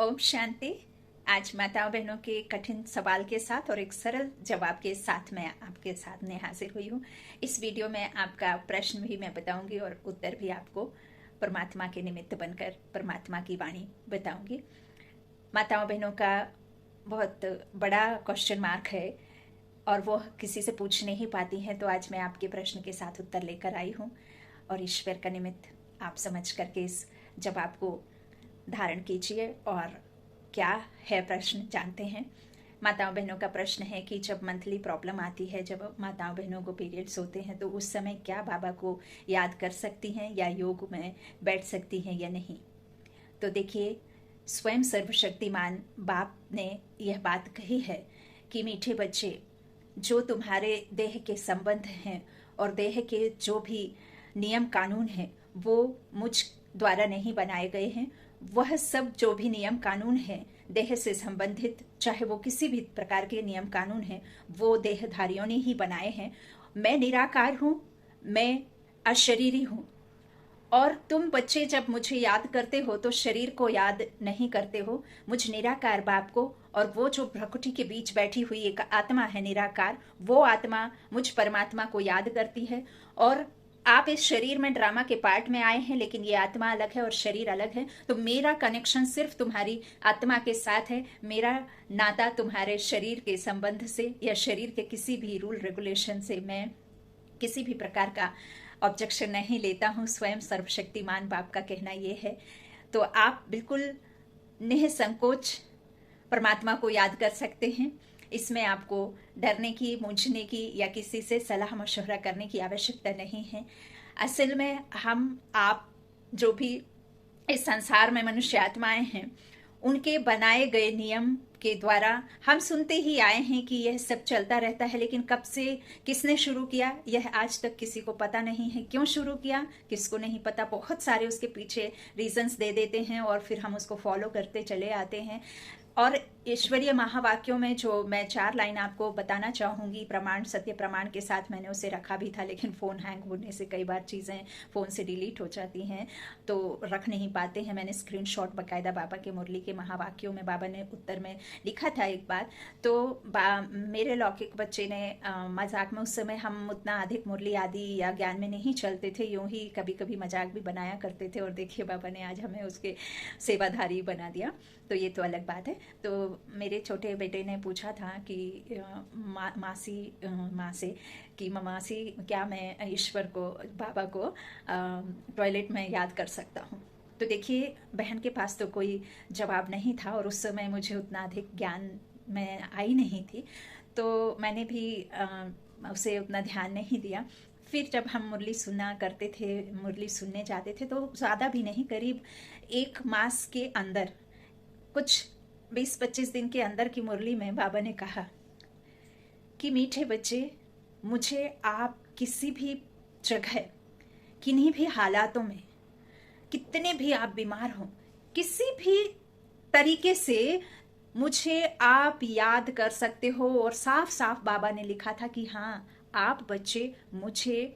ओम शांति। आज माताओं बहनों के कठिन सवाल के साथ और एक सरल जवाब के साथ मैं आपके साथ में हाजिर हुई हूँ। इस वीडियो में आपका प्रश्न भी मैं बताऊंगी और उत्तर भी आपको परमात्मा के निमित्त बनकर परमात्मा की वाणी बताऊंगी। माताओं बहनों का बहुत बड़ा क्वेश्चन मार्क है और वो किसी से पूछ नहीं पाती हैं, तो आज मैं आपके प्रश्न के साथ उत्तर लेकर आई हूँ और ईश्वर का निमित्त आप समझ करके इस जवाब को धारण कीजिए। और क्या है प्रश्न जानते हैं। माताओं बहनों का प्रश्न है कि जब मंथली प्रॉब्लम आती है, जब माताओं बहनों को पीरियड्स होते हैं, तो उस समय क्या बाबा को याद कर सकती हैं या योग में बैठ सकती हैं या नहीं। तो देखिए, स्वयं सर्वशक्तिमान बाप ने यह बात कही है कि मीठे बच्चे, जो तुम्हारे देह के संबंध हैं और देह के जो भी नियम कानून हैं वो मुझ द्वारा नहीं बनाए गए हैं। वह सब जो भी नियम कानून है देह से संबंधित, चाहे वो किसी भी प्रकार के नियम कानून हैं, वो देहधारियों ने ही बनाए हैं। मैं निराकार हूँ, मैं अशरीरी हूँ। और तुम बच्चे जब मुझे याद करते हो तो शरीर को याद नहीं करते हो, मुझ निराकार बाप को। और वो जो प्रकृति के बीच बैठी हुई एक आत्मा है निराकार, वो आत्मा मुझ परमात्मा को याद करती है। और आप इस शरीर में ड्रामा के पार्ट में आए हैं, लेकिन ये आत्मा अलग है और शरीर अलग है। तो मेरा कनेक्शन सिर्फ तुम्हारी आत्मा के साथ है। मेरा नाता तुम्हारे शरीर के संबंध से या शरीर के किसी भी रूल रेगुलेशन से मैं किसी भी प्रकार का ऑब्जेक्शन नहीं लेता हूँ। स्वयं सर्वशक्तिमान बाप का कहना ये है। तो आप बिल्कुल निसंकोच परमात्मा को याद कर सकते हैं। इसमें आपको डरने की, मूंझने की या किसी से सलाह मशवरा करने की आवश्यकता नहीं है। असल में हम आप जो भी इस संसार में मनुष्य आत्माएं हैं, उनके बनाए गए नियम के द्वारा हम सुनते ही आए हैं कि यह सब चलता रहता है। लेकिन कब से, किसने शुरू किया, यह आज तक किसी को पता नहीं है। क्यों शुरू किया, किसको नहीं पता। बहुत सारे उसके पीछे रीजंस दे देते हैं और फिर हम उसको फॉलो करते चले आते हैं। और ईश्वरीय महावाक्यों में जो मैं 4 लाइन आपको बताना चाहूंगी, प्रमाण सत्य प्रमाण के साथ मैंने उसे रखा भी था, लेकिन फ़ोन हैंग होने से कई बार चीज़ें फ़ोन से डिलीट हो जाती हैं तो रख नहीं पाते हैं। मैंने स्क्रीनशॉट बकायदा बाबा के मुरली के महावाक्यों में बाबा ने उत्तर में लिखा था एक बार। तो मेरे लौकिक बच्चे ने मजाक में, उस समय हम उतना अधिक मुरली आदि या ज्ञान में नहीं चलते थे, यूं ही कभी कभी मजाक भी बनाया करते थे। और देखिए बाबा ने आज हमें उसके सेवाधारी बना दिया, तो ये तो अलग बात है। तो मेरे छोटे बेटे ने पूछा था कि माँ से कि मासी, क्या मैं ईश्वर को, बाबा को टॉयलेट में याद कर सकता हूँ। तो देखिए, बहन के पास तो कोई जवाब नहीं था और उस समय मुझे उतना अधिक ज्ञान में आई नहीं थी, तो मैंने भी उसे उतना ध्यान नहीं दिया। फिर जब हम मुरली सुनना करते थे, मुरली सुनने जाते थे, तो ज़्यादा भी नहीं, करीब 1 मास के अंदर, कुछ 20-25 दिन के अंदर की मुरली में बाबा ने कहा कि मीठे बच्चे, मुझे आप किसी भी जगह, किन्हीं भी हालातों में, कितने भी आप बीमार हो, किसी भी तरीके से मुझे आप याद कर सकते हो। और साफ साफ बाबा ने लिखा था कि हाँ, आप बच्चे मुझे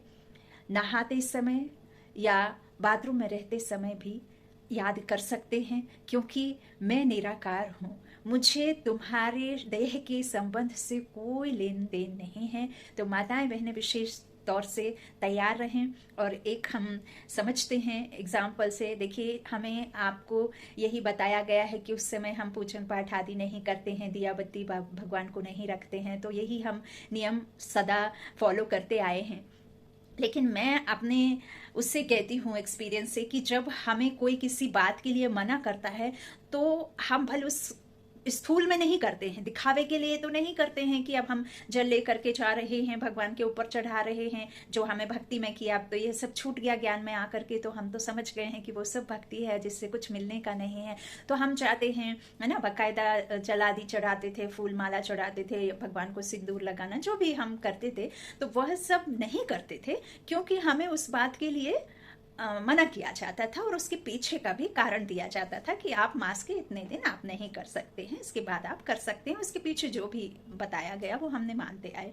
नहाते समय या बाथरूम में रहते समय भी याद कर सकते हैं, क्योंकि मैं निराकार हूँ। मुझे तुम्हारे देह के संबंध से कोई लेन देन नहीं है। तो माताएं बहनें विशेष तौर से तैयार रहें। और एक हम समझते हैं एग्जाम्पल से, देखिए, हमें आपको यही बताया गया है कि उस समय हम पूजन पाठ आदि नहीं करते हैं, दिया बत्ती भगवान को नहीं रखते हैं, तो यही हम नियम सदा फॉलो करते आए हैं। लेकिन मैं अपने उससे कहती हूँ एक्सपीरियंस से कि जब हमें कोई किसी बात के लिए मना करता है तो हम भले उस स्थूल में नहीं करते हैं, दिखावे के लिए तो नहीं करते हैं कि अब हम जल लेकर के जा रहे हैं, भगवान के ऊपर चढ़ा रहे हैं, जो हमें भक्ति में किया। अब तो ये सब छूट गया ज्ञान में आकर के, तो हम तो समझ गए हैं कि वो सब भक्ति है जिससे कुछ मिलने का नहीं है। तो हम चाहते हैं, है ना, बाकायदा जल आदि चढ़ाते थे, फूल माला चढ़ाते थे, भगवान को सिंदूर लगाना, जो भी हम करते थे, तो वह सब नहीं करते थे, क्योंकि हमें उस बात के लिए मना किया जाता था और उसके पीछे का भी कारण दिया जाता था कि आप मास के इतने दिन आप नहीं कर सकते हैं, इसके बाद आप कर सकते हैं। उसके पीछे जो भी बताया गया वो हमने मानते आए।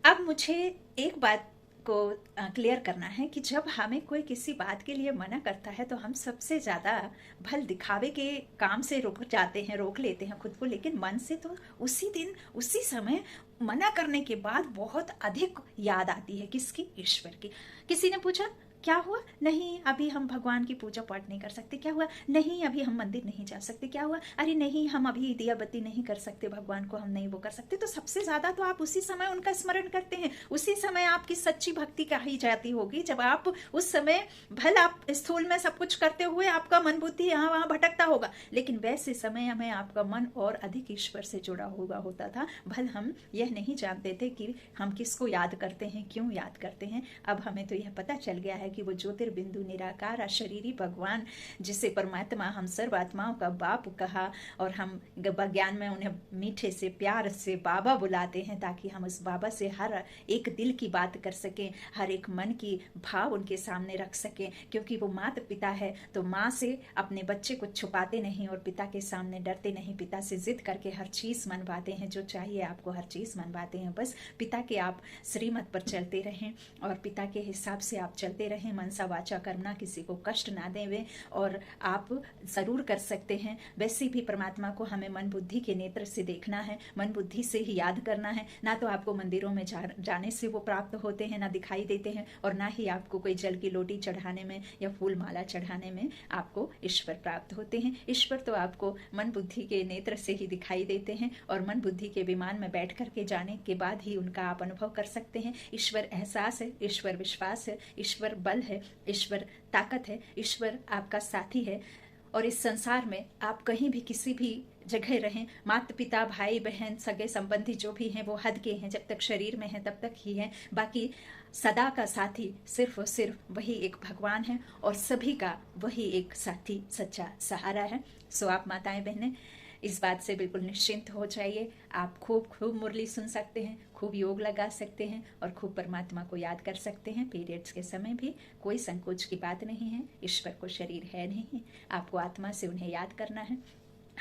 अब मुझे एक बात को क्लियर करना है कि जब हमें कोई किसी बात के लिए मना करता है तो हम सबसे ज़्यादा भल दिखावे के काम से रोक जाते हैं, रोक लेते हैं खुद को, लेकिन मन से तो उसी दिन उसी समय मना करने के बाद बहुत अधिक याद आती है। किसकी? ईश्वर की। किसी ने पूछा क्या हुआ? नहीं, अभी हम भगवान की पूजा पाठ नहीं कर सकते। क्या हुआ? नहीं, अभी हम मंदिर नहीं जा सकते। क्या हुआ? अरे नहीं, हम अभी दिया बत्ती नहीं कर सकते, भगवान को हम नहीं वो कर सकते। तो सबसे ज्यादा तो आप उसी समय उनका स्मरण करते हैं, उसी समय आपकी सच्ची भक्ति कही जाती होगी, जब आप उस समय भल आप स्थूल में सब कुछ करते हुए आपका मन बुद्धि यहाँ वहां भटकता होगा, लेकिन वैसे समय में आपका मन और अधिक ईश्वर से जुड़ा हुआ होता था। भल हम यह नहीं जानते थे कि हम किसको याद करते हैं, क्यों याद करते हैं। अब हमें तो यह पता चल गया है कि वो ज्योतिर्बिंदु निराकार अशरीरी भगवान, जिसे परमात्मा हम सर्व आत्माओं का बाप कहा, और हम ज्ञान में उन्हें मीठे से प्यार से बाबा बुलाते हैं, ताकि हम उस बाबा से हर एक दिल की बात कर सकें, हर एक मन की भाव उनके सामने रख सकें। क्योंकि वो माता पिता है, तो माँ से अपने बच्चे को छुपाते नहीं और पिता के सामने डरते नहीं। पिता से जिद करके हर चीज मनवाते हैं, जो चाहिए आपको हर चीज मनवाते हैं। बस पिता के आप श्रीमत पर चलते रहें और पिता के हिसाब से आप चलते रहें। मनसा वाचा कर्मणा, किसी को कष्ट ना देवे, और आप जरूर कर सकते हैं। वैसे भी परमात्मा को हमें मन बुद्धि के नेत्र से देखना है, मन बुद्धि से ही याद करना है। ना तो आपको मंदिरों में जाने से वो प्राप्त होते हैं, ना दिखाई देते हैं, और ना ही आपको कोई जल की लोटी चढ़ाने में या फूल माला चढ़ाने में आपको ईश्वर प्राप्त होते हैं। ईश्वर तो आपको मन बुद्धि के नेत्र से ही दिखाई देते हैं, और मन बुद्धि के विमान में बैठ करके जाने के बाद ही उनका आप अनुभव कर सकते हैं। ईश्वर एहसास है, ईश्वर विश्वास है, ईश्वर बल है, ईश्वर ताकत है, ईश्वर आपका साथी है। और इस संसार में आप कहीं भी किसी भी जगह रहें, माता पिता भाई बहन सगे संबंधी जो भी हैं वो हद के हैं, जब तक शरीर में हैं तब तक ही हैं। बाकी सदा का साथी सिर्फ और सिर्फ वही एक भगवान है, और सभी का वही एक साथी सच्चा सहारा है। सो आप माताएं बहनें इस बात से बिल्कुल निश्चिंत हो जाइए। आप खूब खूब मुरली सुन सकते हैं, खूब योग लगा सकते हैं, और खूब परमात्मा को याद कर सकते हैं। पीरियड्स के समय भी कोई संकोच की बात नहीं है। ईश्वर को शरीर है नहीं, आपको आत्मा से उन्हें याद करना है।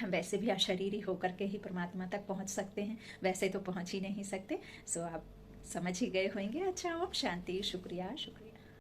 हम वैसे भी अशरीरी होकर के ही परमात्मा तक पहुंच सकते हैं, वैसे तो पहुंच ही नहीं सकते। सो आप समझ ही गए होंगे। अच्छा, ओम शांति। शुक्रिया शुक्रिया।